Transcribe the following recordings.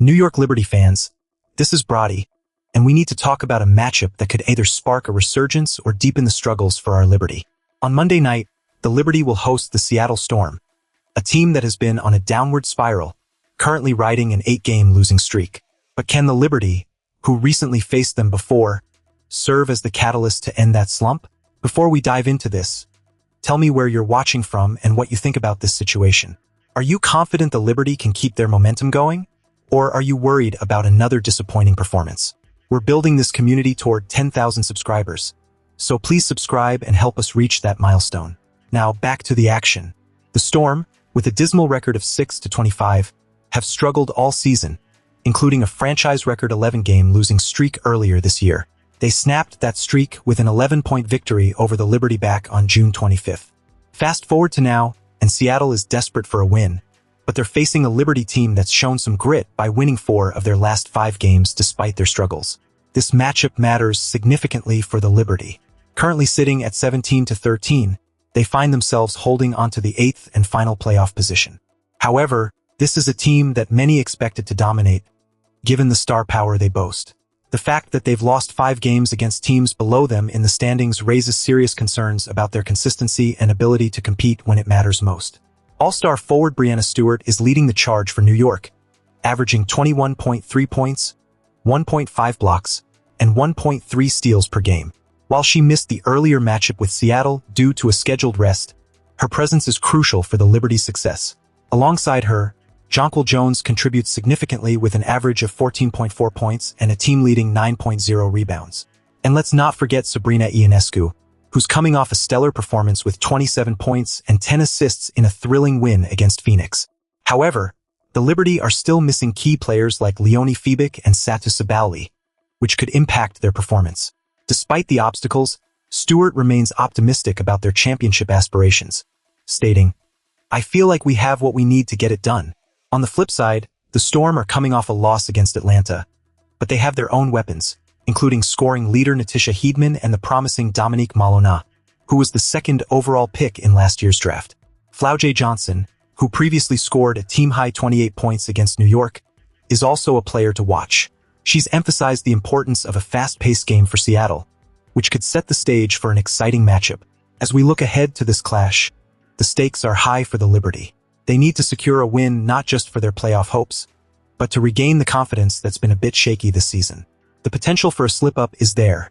New York Liberty fans, this is Brody, and we need to talk about a matchup that could either spark a resurgence or deepen the struggles for our Liberty. On Monday night, the Liberty will host the Seattle Storm, a team that has been on a downward spiral, currently riding an 8-game losing streak. But can the Liberty, who recently faced them before, serve as the catalyst to end that slump? Before we dive into this, tell me where you're watching from and what you think about this situation. Are you confident the Liberty can keep their momentum going? Or are you worried about another disappointing performance? We're building this community toward 10,000 subscribers, so please subscribe and help us reach that milestone. Now back to the action. The Storm, with a dismal record of 6-25, have struggled all season, including a franchise record 11-game losing streak earlier this year. They snapped that streak with an 11-point victory over the Liberty back on June 25th. Fast forward to now, and Seattle is desperate for a win, but they're facing a Liberty team that's shown some grit by winning 4 of their last 5 games despite their struggles. This matchup matters significantly for the Liberty. Currently sitting at 17-13, they find themselves holding onto the 8th and final playoff position. However, this is a team that many expected to dominate, given the star power they boast. The fact that they've lost 5 games against teams below them in the standings raises serious concerns about their consistency and ability to compete when it matters most. All-star forward Breanna Stewart is leading the charge for New York, averaging 21.3 points, 1.5 blocks, and 1.3 steals per game. While she missed the earlier matchup with Seattle due to a scheduled rest, her presence is crucial for the Liberty's success. Alongside her, Jonquel Jones contributes significantly with an average of 14.4 points and a team-leading 9.0 rebounds. And let's not forget Sabrina Ionescu, who's coming off a stellar performance with 27 points and 10 assists in a thrilling win against Phoenix. However, the Liberty are still missing key players like Leonie Fiebig and Satu Sabali, which could impact their performance. Despite the obstacles, Stewart remains optimistic about their championship aspirations, stating, "I feel like we have what we need to get it done." On the flip side, the Storm are coming off a loss against Atlanta, but they have their own weapons, including scoring leader Natisha Heedman and the promising Dominique Malona, who was the 2nd overall pick in last year's draft. Flau'jae Johnson, who previously scored a team-high 28 points against New York, is also a player to watch. She's emphasized the importance of a fast-paced game for Seattle, which could set the stage for an exciting matchup. As we look ahead to this clash, the stakes are high for the Liberty. They need to secure a win not just for their playoff hopes, but to regain the confidence that's been a bit shaky this season. The potential for a slip-up is there,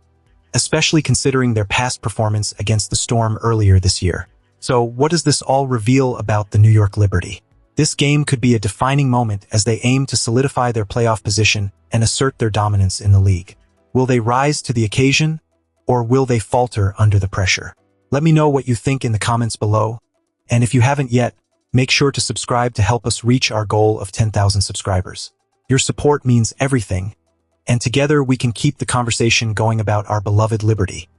especially considering their past performance against the Storm earlier this year. So what does this all reveal about the New York Liberty? This game could be a defining moment as they aim to solidify their playoff position and assert their dominance in the league. Will they rise to the occasion, or will they falter under the pressure? Let me know what you think in the comments below, and if you haven't yet, make sure to subscribe to help us reach our goal of 10,000 subscribers. Your support means everything, and together we can keep the conversation going about our beloved Liberty.